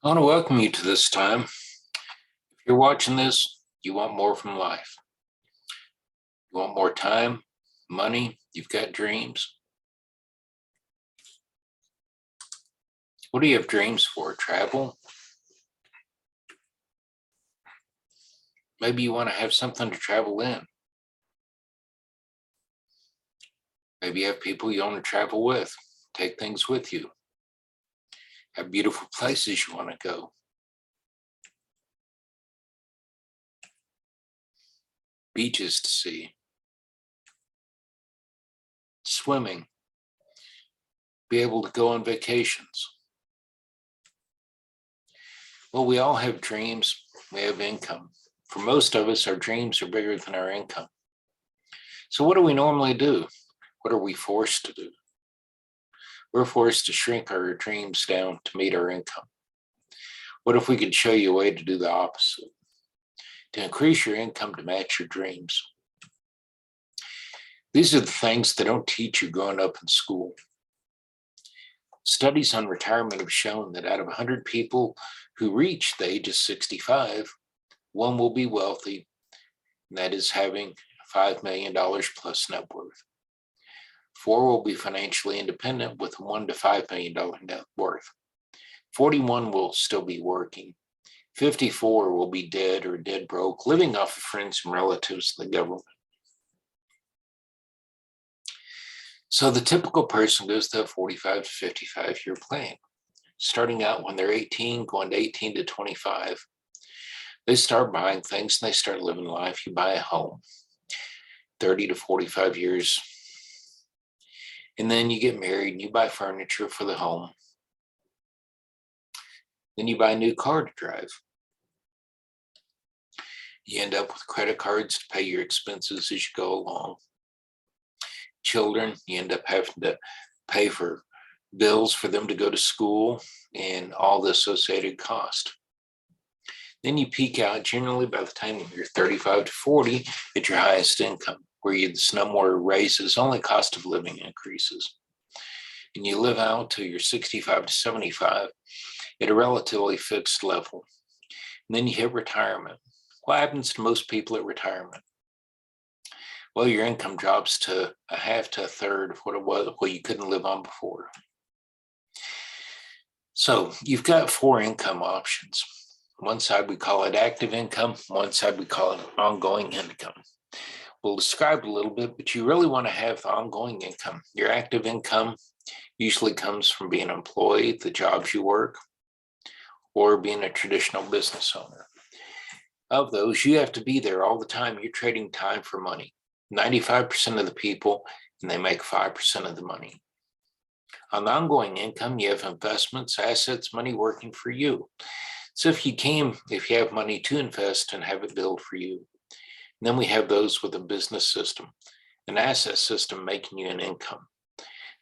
I want to welcome you to this time. If you're watching this, you want more from life. You want more time, money, you've got dreams. What do you have dreams for? Travel? Maybe you want to have something to travel in. Maybe you have people you want to travel with, take things with you. Have beautiful places you want to go. Beaches to see. Swimming. Be able to go on vacations. Well, we all have dreams. We have income. For most of us, our dreams are bigger than our income. So what do we normally do? What are we forced to do? We're forced to shrink our dreams down to meet our income. What if we could show you a way to do the opposite? To increase your income to match your dreams. These are the things they don't teach you growing up in school. Studies on retirement have shown that out of 100 people who reach the age of 65, one will be wealthy, and that is having $5 million plus net worth. 4 will be financially independent with $1 to $5 million net worth. 41 will still be working. 54 will be dead or dead broke, living off of friends and relatives and the government. So the typical person goes to a 45 to 55 year plan. Starting out when they're 18, going to 18 to 25, they start buying things and they start living life. You buy a home, 30 to 45 years. And then you get married and you buy furniture for the home. Then you buy a new car to drive. You end up with credit cards to pay your expenses as you go along. Children, you end up having to pay for bills for them to go to school and all the associated cost. Then you peak out generally by the time you're 35 to 40 at your highest income, where there's no more raises, only cost of living increases. And you live out till you're 65 to 75 at a relatively fixed level. And then you hit retirement. What happens to most people at retirement? Well, your income drops to a half to a third of what it was, what you couldn't live on before. So you've got 4 income options. One side we call it active income, one side we call it ongoing income. We'll describe a little bit, but you really want to have ongoing income. Your active income usually comes from being an employee, the jobs you work, or being a traditional business owner. Of those, you have to be there all the time. You're trading time for money. 95% of the people, and they make 5% of the money. On the ongoing income, you have investments, assets, money working for you. So if you have money to invest and have it build for you. And then we have those with a business system, an asset system making you an income.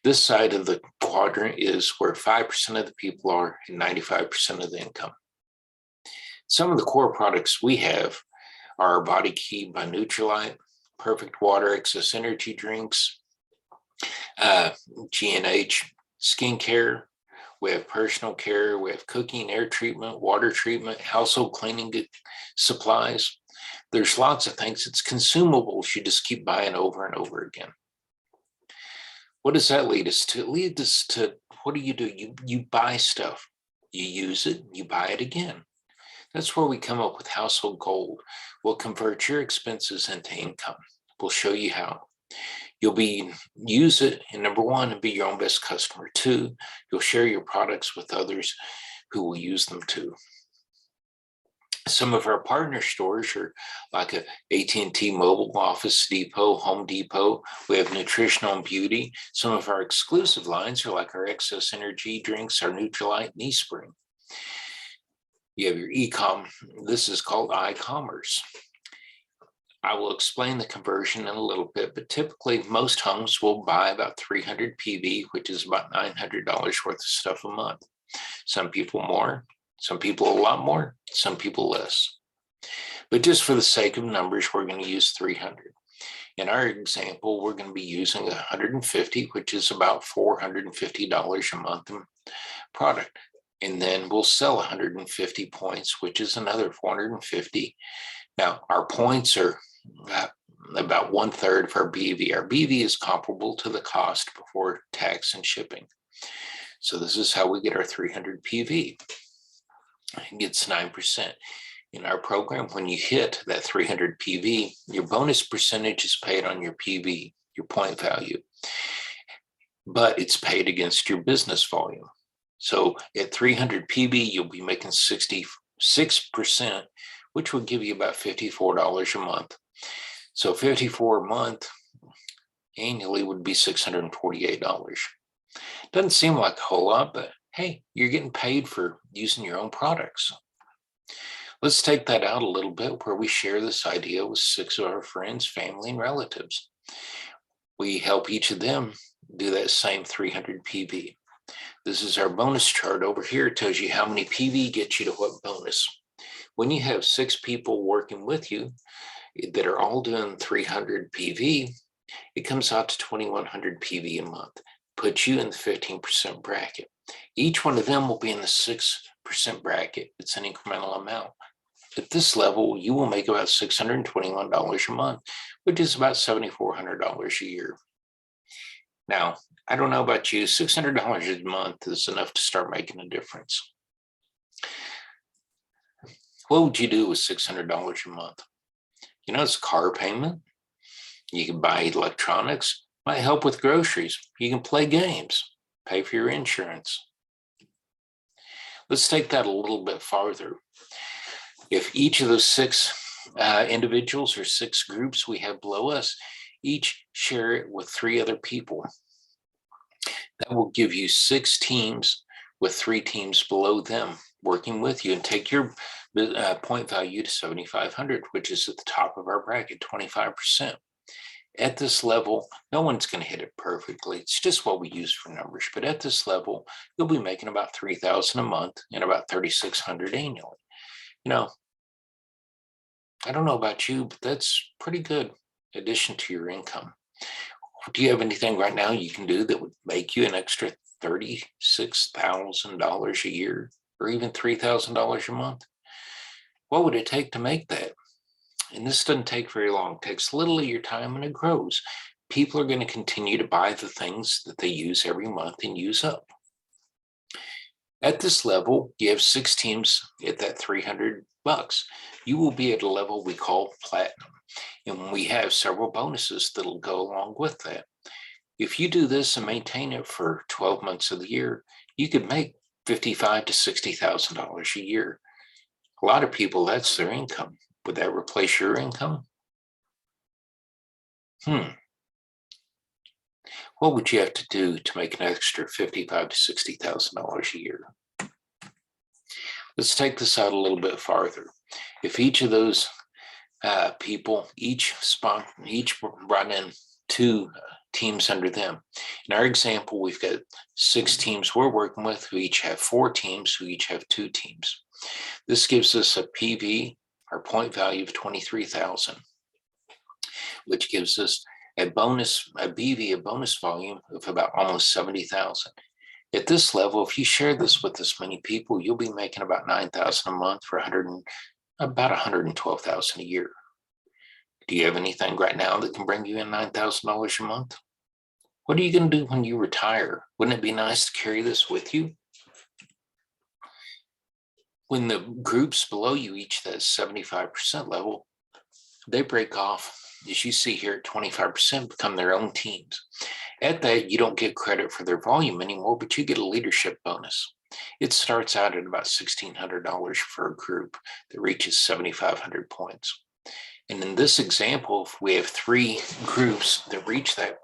This side of the quadrant is where 5% of the people are and 95% of the income. Some of the core products we have are Body Key by Nutrilite, Perfect Water Excess Energy Drinks, G&H Skincare. We have personal care. We have cooking, air treatment, water treatment, household cleaning supplies. There's lots of things. It's consumables. You just keep buying over and over again. What does that lead us to? It leads us to, what do? You buy stuff. You use it, you buy it again. That's where we come up with Household Gold. We'll convert your expenses into income. We'll show you how. You'll use it, and number 1, and be your own best customer. 2, you'll share your products with others who will use them too. Some of our partner stores are like a AT&T Mobile, Office Depot, Home Depot. We have Nutritional and Beauty. Some of our exclusive lines are like our Excess Energy drinks, our Nutrilite and eSpring. You have your e-com. This is called iCommerce. I will explain the conversion in a little bit, but typically most homes will buy about 300 PV, which is about $900 worth of stuff a month. Some people more, some people a lot more, some people less. But just for the sake of numbers, we're going to use 300. In our example, we're going to be using 150, which is about $450 a month in product. And then we'll sell 150 points, which is another 450. Now, our points are about 1/3 of our BV. Our BV is comparable to the cost before tax and shipping. So this is how we get our 300 PV. It gets 9%. In our program, when you hit that 300 PV, your bonus percentage is paid on your PV, your point value, but it's paid against your business volume. So at 300 PV, you'll be making 66%, which will give you about $54 a month. So 54 a month annually would be $648. Doesn't seem like a whole lot, but hey, you're getting paid for using your own products. Let's take that out a little bit where we share this idea with 6 of our friends, family, and relatives. We help each of them do that same 300 PV. This is our bonus chart over here. It tells you how many PV gets you to what bonus. When you have 6 people working with you that are all doing 300 PV, it comes out to 2,100 PV a month, puts you in the 15% bracket. Each one of them will be in the 6% bracket. It's an incremental amount. At this level, you will make about $621 a month, which is about $7,400 a year. Now, I don't know about you, $600 a month is enough to start making a difference. What would you do with $600 a month? You know, it's a car payment. You can buy electronics, might help with groceries. You can play games, pay for your insurance. Let's take that a little bit farther. If each of those 6 individuals or 6 groups we have below us, each share it with 3 other people, that will give you 6 teams with 3 teams below them working with you and take your point value to 7,500, which is at the top of our bracket, 25%. At this level, no one's going to hit it perfectly. It's just what we use for numbers. But at this level, you'll be making about $3,000 a month and about $3,600 annually. You know, I don't know about you, but that's pretty good addition to your income. Do you have anything right now you can do that would make you an extra $36,000 a year or even $3,000 a month? What would it take to make that? And this doesn't take very long. It takes little of your time and it grows. People are going to continue to buy the things that they use every month and use up. At this level, you have 6 teams at that $300. You will be at a level we call platinum. And we have several bonuses that'll go along with that. If you do this and maintain it for 12 months of the year, you could make $55,000 to $60,000 a year. A lot of people, that's their income. Would that replace your income? What would you have to do to make an extra $55,000 to $60,000 a year? Let's take this out a little bit farther. If each of those people, each brought in 2 teams under them. In our example, we've got 6 teams we're working with who each have 4 teams, who each have 2 teams. This gives us a PV, our point value of 23,000, which gives us a BV, a bonus volume of about almost 70,000. At this level, if you share this with this many people, you'll be making about 9,000 a month for about 112,000 a year. Do you have anything right now that can bring you in $9,000 a month? What are you going to do when you retire? Wouldn't it be nice to carry this with you? When the groups below you reach that 75% level, they break off, as you see here, at 25%, become their own teams. At that, you don't get credit for their volume anymore, but you get a leadership bonus. It starts out at about $1,600 for a group that reaches 7,500 points. And in this example, if we have 3 groups that reach that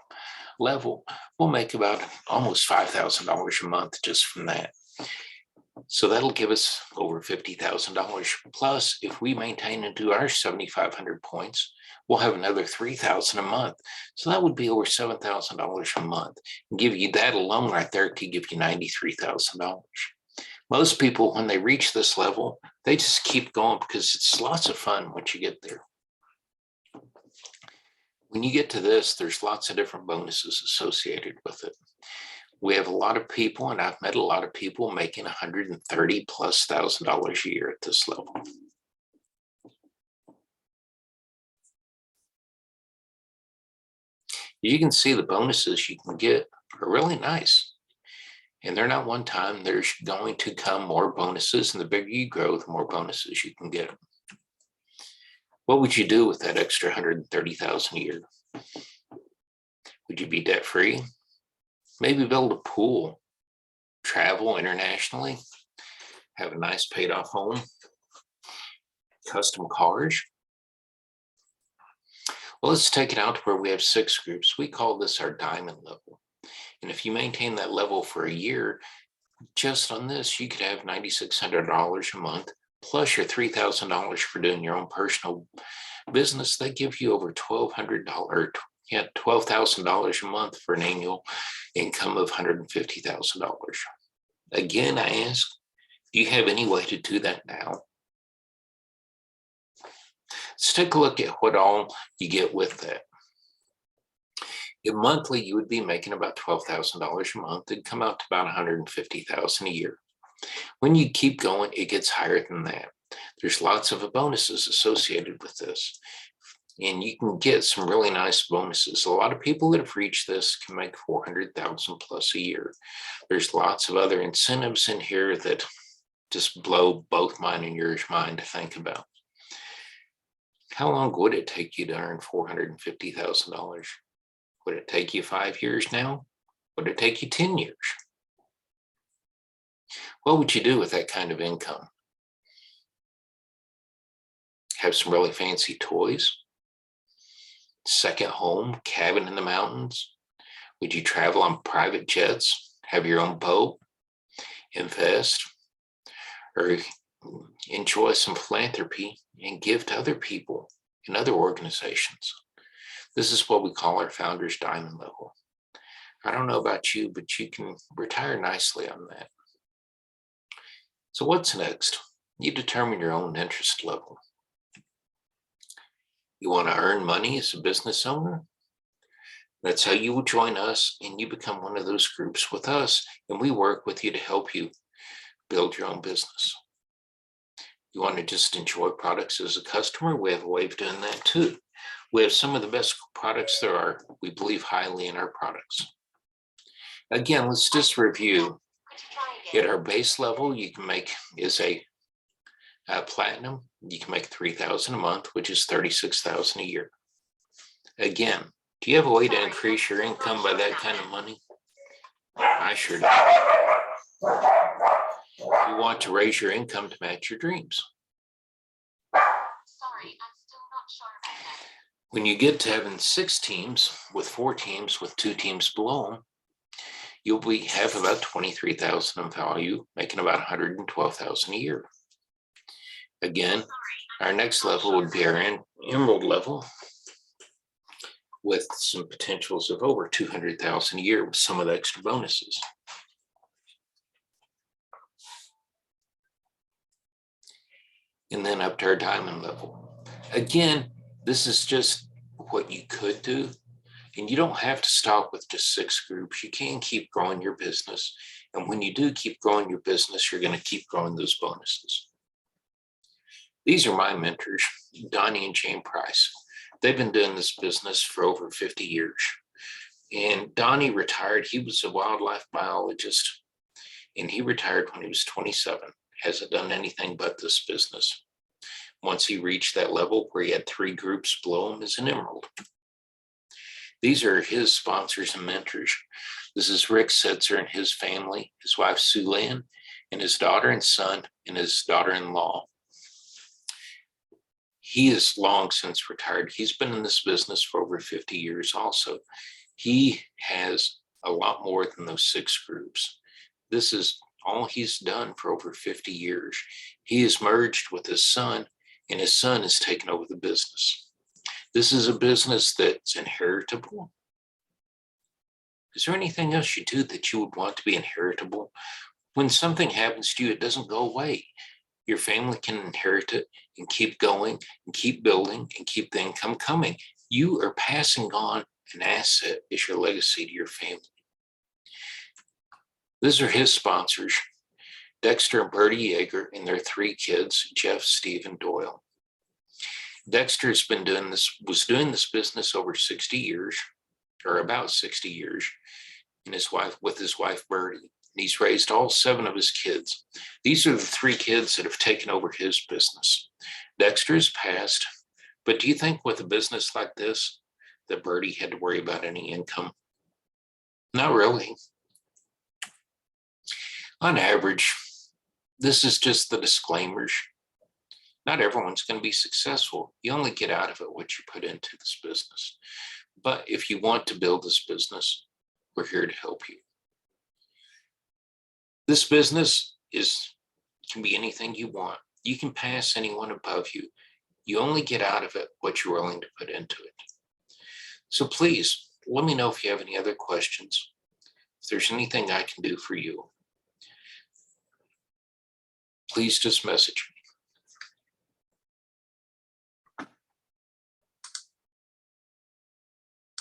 level, we'll make about almost $5,000 a month just from that. So that'll give us over $50,000. Plus, if we maintain and do our 7,500 points, we'll have another $3,000 a month. So that would be over $7,000 a month. And give you that alone right there could give you $93,000. Most people, when they reach this level, they just keep going because it's lots of fun once you get there. When you get to this, there's lots of different bonuses associated with it. We have a lot of people, and I've met a lot of people making $130,000+ a year at this level. You can see the bonuses you can get are really nice. And they're not one time, there's going to come more bonuses, and the bigger you grow, the more bonuses you can get. What would you do with that extra $130,000 a year? Would you be debt free? Maybe build a pool, travel internationally, have a nice paid off home, custom cars. Well, let's take it out to where we have 6 groups. We call this our diamond level. And if you maintain that level for a year, just on this, you could have $9,600 a month, plus your $3,000 for doing your own personal business. They give you over $12,000 a month for an annual income of $150,000. Again, I ask, do you have any way to do that now? Let's take a look at what all you get with that. Monthly, you would be making about $12,000 a month. It'd come out to about $150,000 a year. When you keep going, it gets higher than that. There's lots of bonuses associated with this, and you can get some really nice bonuses. A lot of people that have reached this can make $400,000+ a year. There's lots of other incentives in here that just blow both mine and yours mind to think about. How long would it take you to earn $450,000? Would it take you 5 years now? Would it take you 10 years? What would you do with that kind of income? Have some really fancy toys? Second home, cabin in the mountains? Would you travel on private jets? Have your own boat? Invest? Or enjoy some philanthropy and give to other people and other organizations? This is what we call our founder's diamond level. I don't know about you, but you can retire nicely on that. So what's next? You determine your own interest level. You want to earn money as a business owner? That's how you will join us, and you become one of those groups with us, and we work with you to help you build your own business. You want to just enjoy products as a customer? We have a way of doing that too. We have some of the best products there are. We believe highly in our products. Again, let's just review. At our base level, you can make is a platinum. You can make $3,000 a month, which is $36,000 a year. Again, do you have a way to increase your income by that kind of money? I sure do. You want to raise your income to match your dreams. When you get to having 6 teams with 4 teams with 2 teams below them, you'll have about $23,000 in value, making about $112,000 a year. Again, our next level would be our emerald level, with some potentials of over $200,000 a year with some of the extra bonuses. And then up to our diamond level. Again, this is just what you could do. And you don't have to stop with just 6 groups. You can keep growing your business. And when you do keep growing your business, you're going to keep growing those bonuses. These are my mentors, Donnie and Jane Price. They've been doing this business for over 50 years. And Donnie retired. He was a wildlife biologist, and he retired when he was 27. Hasn't done anything but this business. Once he reached that level where he had 3 groups below him as an emerald. These are his sponsors and mentors. This is Rick Setzer and his family, his wife Sue Lynn, and his daughter and son, and his daughter-in-law. He is long since retired. He's been in this business for over 50 years also. He has a lot more than those 6 groups. This is all he's done for over 50 years. He has merged with his son, and his son has taken over the business. This is a business that's inheritable. Is there anything else you do that you would want to be inheritable? When something happens to you, it doesn't go away. Your family can inherit it and keep going and keep building and keep the income coming. You are passing on an asset as your legacy to your family. These are his sponsors, Dexter and Bertie Yeager and their 3 kids, Jeff, Steve, and Doyle. Dexter was doing this business over 60 years, or about 60 years, and with his wife Bertie. And he's raised all 7 of his kids. These are the 3 kids that have taken over his business. Dexter's passed, but do you think with a business like this that Bertie had to worry about any income? Not really. On average, this is just the disclaimers. Not everyone's going to be successful. You only get out of it what you put into this business. But if you want to build this business, we're here to help you. This business can be anything you want. You can pass anyone above you. You only get out of it what you're willing to put into it. So please, let me know if you have any other questions. If there's anything I can do for you, please just message me.